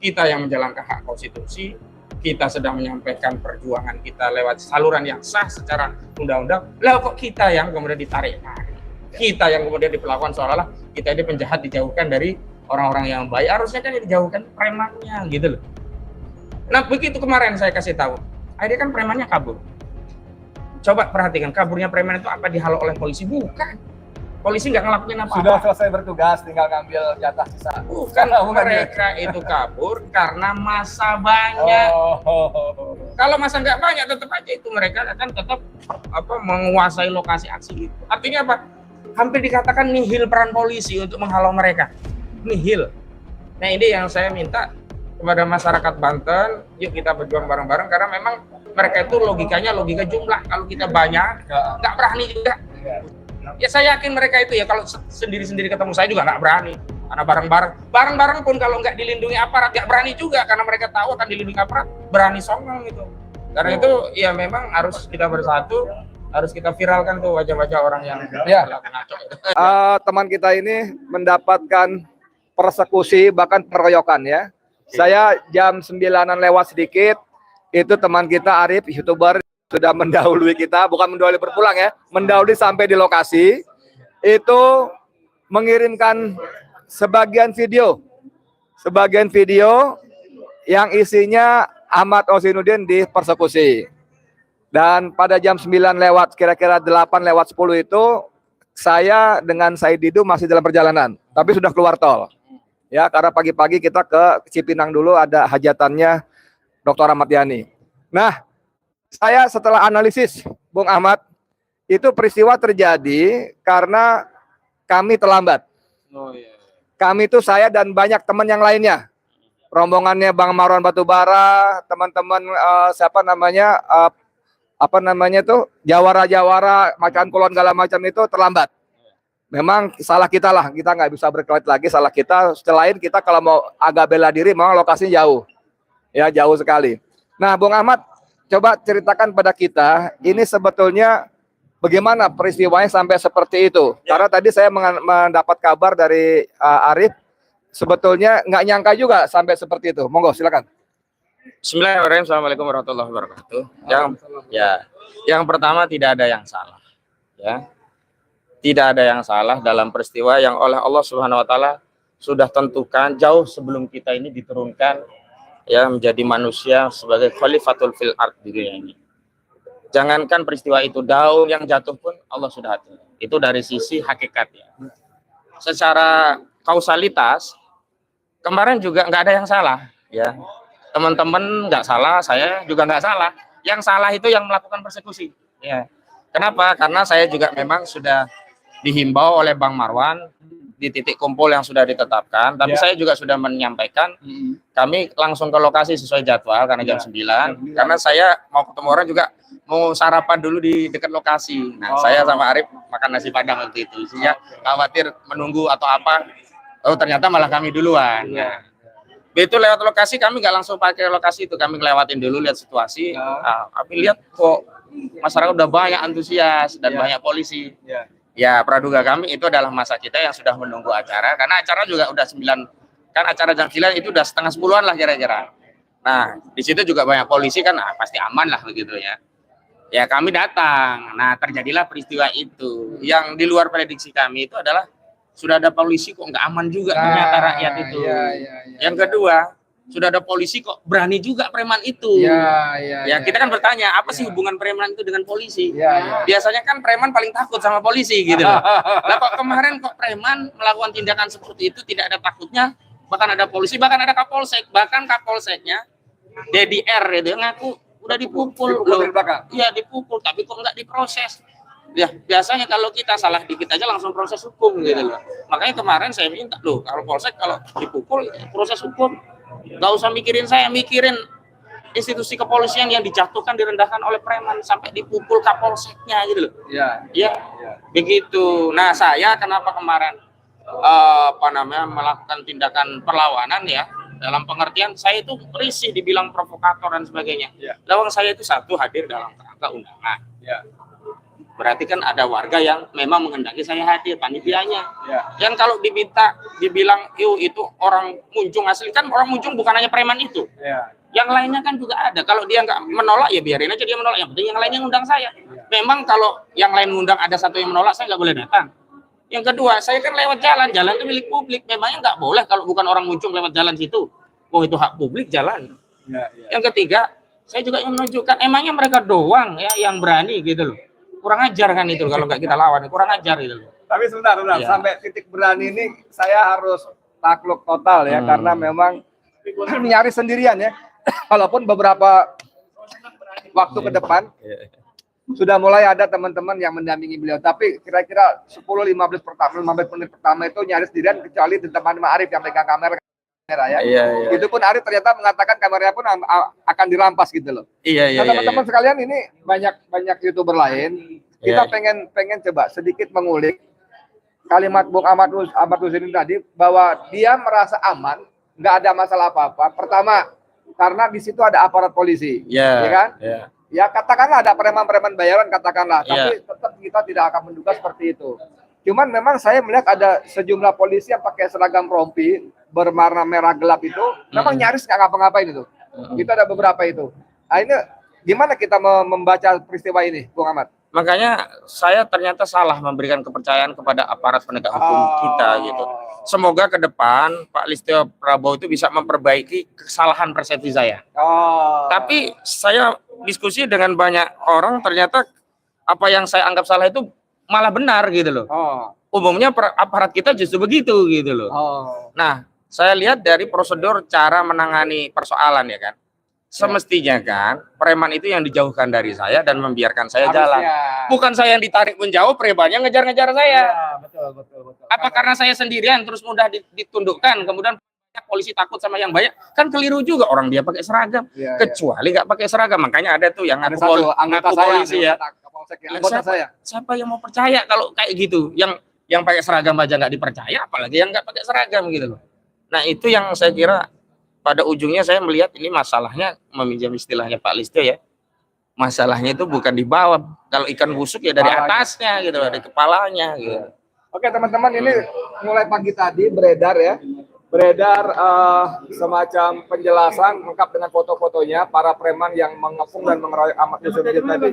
kita yang menjalankan hak konstitusi, kita sedang menyampaikan perjuangan kita lewat saluran yang sah secara undang-undang, lah kok kita yang kemudian ditarik, kita yang kemudian diperlakukan seolah-olah kita ini penjahat, dijauhkan dari orang-orang yang baik. Harusnya kan dijauhkan premannya gitu loh. Nah begitu kemarin saya kasih tahu, akhirnya kan premannya kabur. Coba perhatikan, kaburnya preman itu apa dihalau oleh polisi? Bukan. Polisi nggak ngelakuin apa-apa. Sudah selesai bertugas, tinggal ngambil jatah sisa. Bukan, mereka itu kabur karena masa banyak. Kalau masa nggak banyak, tetap aja itu mereka akan tetap menguasai lokasi aksi itu. Artinya apa? Hampir dikatakan nihil peran polisi untuk menghalau mereka. Nihil. Nah ini yang saya minta kepada masyarakat Banten, yuk kita berjuang bareng-bareng, karena memang mereka itu logikanya logika jumlah. Kalau kita banyak, nggak berani juga. Ya saya yakin mereka itu ya kalau sendiri-sendiri ketemu saya juga nggak berani. Karena bareng-bareng pun kalau nggak dilindungi aparat nggak berani juga, karena mereka tahu akan dilindungi aparat, berani songong gitu. Karena itu ya memang harus kita bersatu, harus kita viralkan tuh wajah-wajah orang yang ngaco. Teman kita ini mendapatkan persekusi bahkan pengeroyokan ya. Saya jam 9-an lewat sedikit, itu teman kita Arif, YouTuber, sudah mendahului kita, bukan mendahului berpulang ya, mendahului sampai di lokasi, itu mengirimkan sebagian video yang isinya Ahmad Osinuddin dipersekusi. Dan pada jam 9 lewat, kira-kira 8 lewat 10 itu, saya dengan Said Didu masih dalam perjalanan, tapi sudah keluar tol. Ya, karena pagi-pagi kita ke Cipinang dulu, ada hajatannya Dr. Ahmad Yani. Nah, saya setelah analisis, Bung Ahmad, itu peristiwa terjadi karena kami terlambat. Kami itu saya dan banyak teman yang lainnya. Rombongannya Bang Marwan Batubara, teman-teman Jawara-Jawara, Macan Kulon segala macam itu terlambat. Memang salah kita lah, kita nggak bisa berkelit lagi, salah kita. Selain kita kalau mau agak bela diri, memang lokasinya jauh. Ya, jauh sekali. Nah, Bung Ahmad, coba ceritakan pada kita, ini sebetulnya bagaimana peristiwanya sampai seperti itu? Ya. Karena tadi saya mendapat kabar dari Arif, sebetulnya nggak nyangka juga sampai seperti itu. Monggo, silakan. Bismillahirrahmanirrahim. Assalamualaikum warahmatullahi wabarakatuh. Yang pertama tidak ada yang salah. Ya, tidak ada yang salah dalam peristiwa yang oleh Allah Subhanahu Wa Taala sudah tentukan jauh sebelum kita ini diturunkan ya menjadi manusia sebagai khalifatul fil ard di dunia ini. Jangankan peristiwa itu, daun yang jatuh pun Allah sudah atur. Itu dari sisi hakikatnya. Secara kausalitas kemarin juga nggak ada yang salah ya. Teman-teman nggak salah, saya juga nggak salah. Yang salah itu yang melakukan persekusi ya. Kenapa? Karena saya juga memang sudah dihimbau oleh Bang Marwan di titik kumpul yang sudah ditetapkan, tapi saya juga sudah menyampaikan kami langsung ke lokasi sesuai jadwal karena jam 9, karena saya mau ketemu orang juga mau sarapan dulu di dekat lokasi. Nah, saya sama Arif makan nasi Padang waktu itu, isinya khawatir menunggu atau apa, ternyata malah kami duluan. Nah, begitu lewat lokasi, kami nggak langsung pakai lokasi itu, kami ngelewatin dulu, lihat situasi. Kami lihat kok masyarakat udah banyak antusias dan banyak polisi. Ya, praduga kami itu adalah masa kita yang sudah menunggu acara, karena acara juga udah 9, kan acara jam 9 itu udah setengah 10-an lah kira-kira. Nah, di situ juga banyak polisi kan, pasti aman lah begitu ya. Ya, kami datang. Nah, terjadilah peristiwa itu. Yang di luar prediksi kami itu adalah sudah ada polisi kok nggak aman juga ternyata rakyat itu. Yang kedua, sudah ada polisi kok berani juga preman itu. Kita kan bertanya, apa sih hubungan preman itu dengan polisi? Biasanya kan preman paling takut sama polisi gitu loh. Lah kok kemarin kok preman melakukan tindakan seperti itu tidak ada takutnya, bahkan ada polisi, bahkan ada kapolsek, bahkan kapolseknya Dedi R itu ngaku udah dipukul loh. Iya dipukul, tapi kok nggak diproses. Ya biasanya kalau kita salah dikit aja langsung proses hukum gitu loh. Makanya kemarin saya minta loh, kalau polsek kalau dipukul proses hukum. Gak usah mikirin saya, mikirin institusi kepolisian yang dijatuhkan, direndahkan oleh preman sampai dipukul kapolseknya gitu loh. Begitu. Nah, saya kenapa kemarin melakukan tindakan perlawanan ya, dalam pengertian saya itu risih dibilang provokator dan sebagainya. Lawang saya itu satu hadir dalam kerangka undangan. berarti kan ada warga yang memang menghendaki saya hadir, panitianya. Ya. Yang kalau dibilang, itu orang Munjung asli, kan orang Munjung bukan hanya preman itu. Ya. Yang lainnya kan juga ada. Kalau dia nggak menolak, ya biarin aja dia menolak. Yang penting yang lainnya ngundang saya. Memang kalau yang lain ngundang ada satu yang menolak, saya nggak boleh datang. Yang kedua, saya kan lewat jalan itu milik publik. Memangnya nggak boleh kalau bukan orang Munjung lewat jalan situ. Oh, itu hak publik jalan. Ya, ya. Yang ketiga, saya juga ingin menunjukkan emangnya mereka doang ya yang berani gitu loh. Kurang ajar kan itu kalau nggak kita lawan, kurang ajar gitu loh. Tapi sebentar, Ya. sampai titik berani ini saya harus takluk total ya, karena memang nyaris sendirian ya. Walaupun beberapa waktu ke depan sudah mulai ada teman-teman yang mendampingi beliau, tapi kira-kira 10-15 menit pertama itu nyaris sendirian, kecuali teman Arif yang pegang kamera ya. Iya. Itu pun Arif ternyata mengatakan kameranya pun akan dirampas gitu loh. Iya. Nah, teman-teman sekalian, ini banyak YouTuber lain. Kita pengen coba sedikit mengulik kalimat Bung Ahmad Husaini tadi, bahwa dia merasa aman, nggak ada masalah apa-apa. Pertama, karena di situ ada aparat polisi, ya kan? Iya. Ya katakanlah ada preman-preman bayaran, katakanlah, tapi Iya. tetap kita tidak akan menduga seperti itu. Cuman memang saya melihat ada sejumlah polisi yang pakai seragam rompi berwarna merah gelap itu, memang nyaris nggak ngapa-ngapain itu. Kita ada beberapa itu. Nah, ini gimana kita membaca peristiwa ini, Bung Ahmad? Makanya saya ternyata salah memberikan kepercayaan kepada aparat penegak hukum kita gitu. Semoga ke depan Pak Listio Prabowo itu bisa memperbaiki kesalahan persepsi saya. Tapi saya diskusi dengan banyak orang, ternyata apa yang saya anggap salah itu malah benar gitu loh. Umumnya aparat kita justru begitu gitu loh. Nah, saya lihat dari prosedur cara menangani persoalan ya kan. Semestinya kan preman itu yang dijauhkan dari saya dan membiarkan saya jalan. Bukan saya yang ditarik menjauh, premannya ngejar-ngejar saya. Betul. Apa karena saya sendirian terus mudah ditundukkan, kemudian polisi takut sama yang banyak? Kan keliru juga, orang dia pakai seragam. Kecuali nggak pakai seragam, makanya ada tuh yang ngaku polisi ya. Siapa yang mau percaya kalau kayak gitu? Yang pakai seragam aja nggak dipercaya, apalagi yang nggak pakai seragam gitu loh. Nah, itu yang saya kira pada ujungnya saya melihat ini masalahnya, meminjam istilahnya Pak Listio ya, masalahnya itu bukan di bawah, kalau ikan busuk ya dari atasnya gitu, dari kepalanya gitu. Oke teman-teman, ini mulai pagi tadi beredar semacam penjelasan lengkap dengan foto-fotonya para preman yang mengepung dan mengeroyok Ahmad Husaini tadi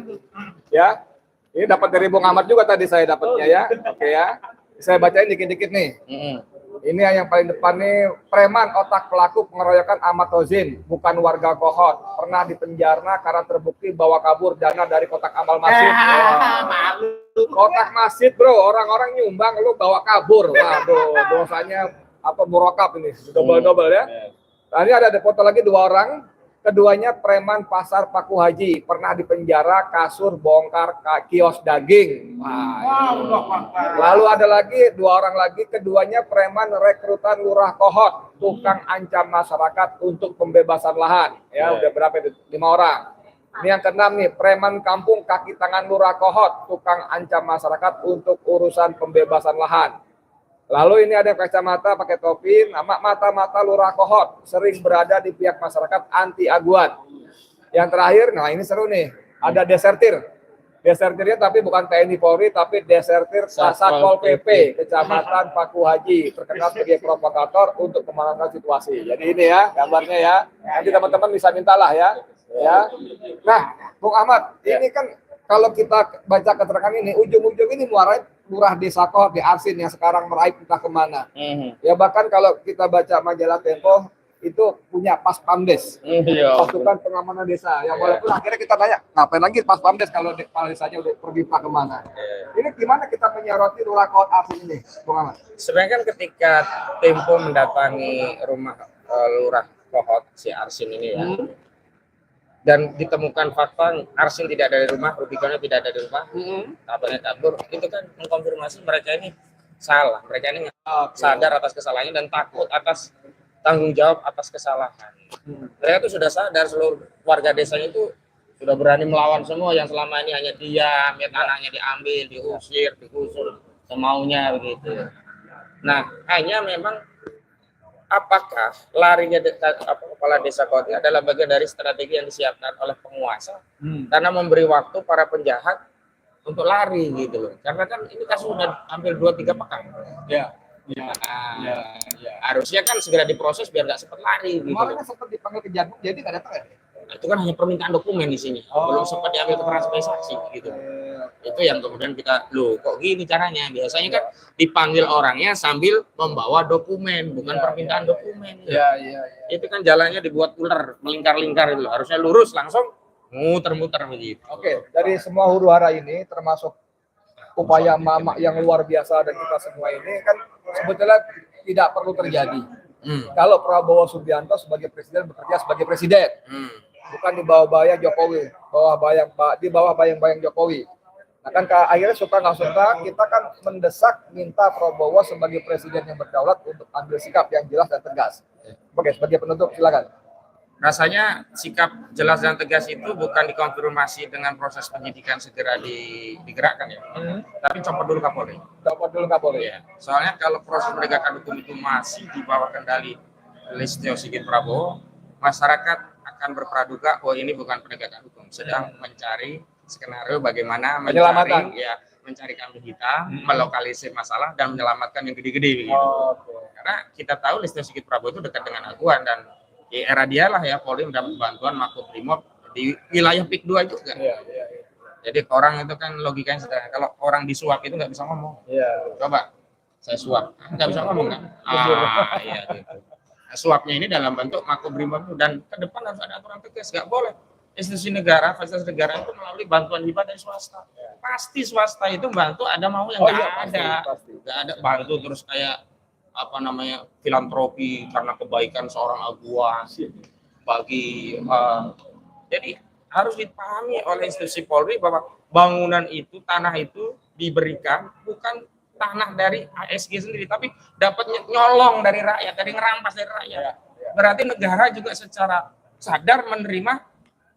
ya. Ini dapat dari Bung Ahmad juga tadi saya dapatnya ya. Oke ya, saya bacain dikit-dikit nih. Ini yang paling depan nih, preman otak pelaku pengeroyokan Ahmad Husaini, bukan warga Kohot, pernah dipenjara karena terbukti bawa kabur dana dari kotak amal masjid. Kotak masjid bro, orang-orang nyumbang, lu bawa kabur. Waduh, dosanya apa murokap ini, double ya. Nah, ini ada foto lagi dua orang, keduanya preman pasar Paku Haji, pernah dipenjara kasur bongkar kios daging. Lalu ada lagi dua orang lagi, keduanya preman rekrutan lurah Kohot, tukang ancam masyarakat untuk pembebasan lahan. Ya, udah berapa itu? 5 orang. Ini yang keenam nih, preman kampung kaki tangan lurah Kohot, tukang ancam masyarakat untuk urusan pembebasan lahan. Lalu ini ada kacamata pakai topi, nama mata-mata lurah Kohot, sering berada di pihak masyarakat anti aguan. Yang terakhir, nah ini seru nih, ada desertir. Desertirnya tapi bukan TNI Polri, tapi desertir Satpol PP, Kecamatan Paku Haji, terkenal sebagai provokator untuk memenangkan situasi. Jadi ini ya gambarnya ya. Nanti teman-teman bisa mintalah ya. Nah, Bung Ahmad, ini kan kalau kita baca keterangan ini, ujung-ujung ini muaranya lurah desa Kohot di Arsin yang sekarang meraih entah kemana. Ya bahkan kalau kita baca majalah Tempo itu punya Pas Pamdes, pasukan pengamanan desa. Yang walaupun akhirnya kita tanya, ngapain lagi Pas Pamdes kalau kepala desanya udah pergi entah kemana. Ini gimana kita menyoroti lurah Kohot Arsin ini, Bung Ahmad? Sebenarnya kan ketika Tempo mendatangi rumah lurah Kohot si Arsin ini ya, dan ditemukan fakta Arsin tidak ada di rumah, Rubicon tidak ada di rumah, kabarnya kabur, itu kan mengkonfirmasi mereka ini salah, mereka ini sadar atas kesalahannya dan takut atas tanggung jawab atas kesalahan. Mereka itu sudah sadar, seluruh warga desanya itu sudah berani melawan semua yang selama ini hanya diam, ya tanahnya diambil, diusir, digusur semaunya begitu. Nah, hanya memang apakah larinya kepala desa Kohot adalah bagian dari strategi yang disiapkan oleh penguasa karena memberi waktu para penjahat untuk lari gitu loh. Karena kan ini kasus sudah hampir 2-3 pekan. Ya. Harusnya kan segera diproses biar nggak sempat lari gitu. Kemarin sempat dipanggil ke Jakpro, jadi nggak datang ya? Nah, itu kan hanya permintaan dokumen di sini, belum sempat diambil keterangan sebagai saksi gitu. Itu yang kemudian kita, loh kok gini caranya? Biasanya kan dipanggil orangnya sambil membawa dokumen, bukan permintaan dokumen. Iya. Itu kan jalannya dibuat ular, melingkar-lingkar itu, harusnya lurus langsung muter-muter begitu. Oke, dari semua huru hara ini termasuk upaya Mama yang luar biasa dan kita semua ini kan sebetulnya tidak perlu terjadi. Kalau Prabowo Subianto sebagai presiden bekerja sebagai presiden, bukan di bawah bayang Jokowi, di bawah bayang-bayang Jokowi. Nah kan akhirnya suka nggak suka kita kan mendesak minta Prabowo sebagai presiden yang berdaulat untuk ambil sikap yang jelas dan tegas. Oke, sebagai penutup silakan. Rasanya sikap jelas dan tegas itu bukan dikonfirmasi dengan proses penyidikan segera digerakkan ya, tapi copot dulu Kapolri. Ya. Soalnya kalau proses penegakan hukum itu masih di bawah kendali Listio Sigit Prabowo, masyarakat akan berpraduga, oh ini bukan penegakan hukum, sedang mencari skenario bagaimana mencari kambing hitam, melokalisir masalah dan menyelamatkan yang gede-gede. Gitu. Karena kita tahu Listio Sigit Prabowo itu dekat dengan Aguan dan di era dialah ya Polri mendapat bantuan Makobrimob di wilayah PIK 2 juga. Jadi orang itu kan logikanya sederhana. Kalau orang disuap itu nggak bisa ngomong. Coba saya suap, nggak bisa ngomong kan? Iya gitu. Nah, suapnya ini dalam bentuk Makobrimob dan ke depan harus ada aturan tegas, nggak boleh institusi negara, fasilitas negara itu melalui bantuan hibah dari swasta. Pasti swasta itu bantu ada mau yang nggak ada bantu terus kayak filantropi karena kebaikan seorang Aguan bagi jadi harus dipahami oleh institusi Polri bahwa bangunan itu, tanah itu diberikan bukan tanah dari ASG sendiri tapi dapat nyolong dari rakyat, dari ngerampas dari rakyat. Berarti negara juga secara sadar menerima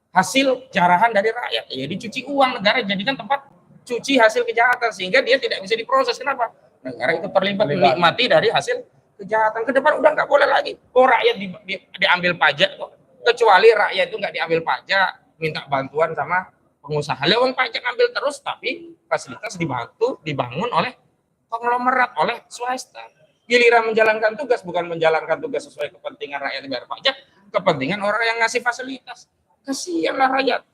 hasil jarahan dari rakyat. Ya dicuci uang, negara jadikan tempat cuci hasil kejahatan sehingga dia tidak bisa diproses. Kenapa? Negara itu terlibat menikmati dari hasil kejahatan. Ke depan udah nggak boleh lagi. Oh rakyat diambil pajak kok. Kecuali rakyat itu nggak diambil pajak, minta bantuan sama pengusaha. Lewat pajak ambil terus, tapi fasilitas dibangun oleh konglomerat, oleh swasta. Giliran menjalankan tugas, bukan menjalankan tugas sesuai kepentingan rakyat bayar pajak, kepentingan orang yang ngasih fasilitas. Kasihanlah rakyat.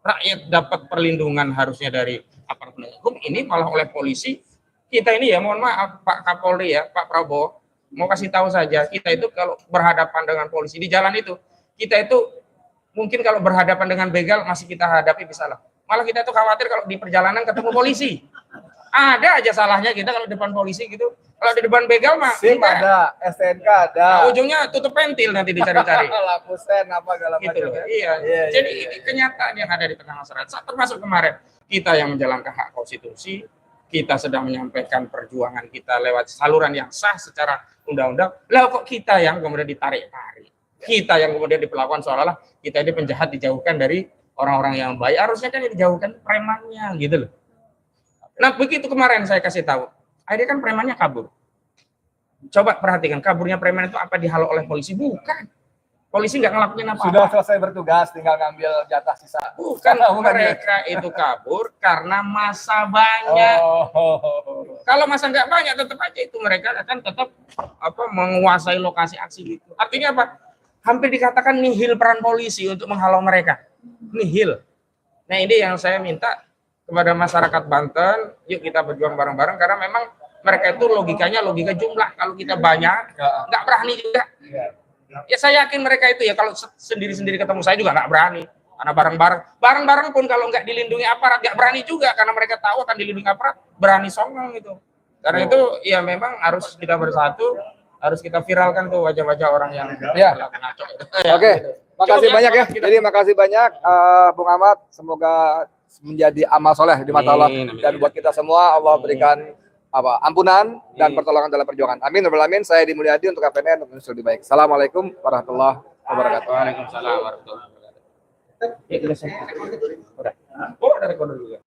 Rakyat dapat perlindungan harusnya dari aparat penegak hukum, ini malah oleh polisi. Kita ini ya, mohon maaf Pak Kapolri ya, Pak Prabowo, mau kasih tahu saja, kita itu kalau berhadapan dengan polisi di jalan itu, kita itu mungkin kalau berhadapan dengan begal masih kita hadapi bisa lah. Malah kita tuh khawatir kalau di perjalanan ketemu polisi. Ada aja salahnya kita kalau di depan polisi gitu. Kalau di depan begal mah SIM ada, STNK ada. Nah, ujungnya tutup pentil nanti dicari-cari. Lapusen apa segala gitu macam. Iya. Jadi ini kenyataan yang ada di tengah masyarakat. Termasuk kemarin kita yang menjalankan hak konstitusi, kita sedang menyampaikan perjuangan kita lewat saluran yang sah secara undang-undang. Lah kok kita yang kemudian ditarik-tarik. Kita yang kemudian diperlakukan seolah-olah kita ini penjahat dijauhkan dari orang-orang yang baik. Harusnya kan dijauhkan premannya gitu loh. Nah begitu kemarin saya kasih tahu, akhirnya kan premannya kabur. Coba perhatikan, kaburnya preman itu apa dihalau oleh polisi? Bukan. Polisi nggak ngelakuin apa-apa. Sudah selesai bertugas, tinggal ngambil jatah sisa. Bukan, mereka itu kabur karena masa banyak. Kalau masa nggak banyak, tetap aja itu mereka akan tetap menguasai lokasi aksi gitu. Artinya apa? Hampir dikatakan nihil peran polisi untuk menghalau mereka. Nihil. Nah ini yang saya minta kepada masyarakat Banten, yuk kita berjuang bareng-bareng karena memang mereka itu logikanya logika jumlah. Kalau kita banyak, nggak berani juga. Ya saya yakin mereka itu ya kalau sendiri-sendiri ketemu saya juga nggak berani. Karena bareng-bareng pun kalau nggak dilindungi aparat nggak berani juga karena mereka tahu akan dilindungi aparat, berani songong itu. Karena itu ya memang harus kita bersatu, harus kita viralkan tuh wajah-wajah orang yang ngaco. Oke, makasih banyak ya. Jadi makasih banyak Bung Ahmad. Semoga menjadi amal soleh di mata Allah dan buat kita semua Allah berikan ampunan dan pertolongan dalam perjuangan. Amin. Amin. Saya Edi Mulyadi untuk KPN untuk lebih baik. Assalamualaikum warahmatullahi wabarakatuh. Waalaikumsalam warahmatullahi wabarakatuh. Ya, udah. Oh, ada rekor dulu ya.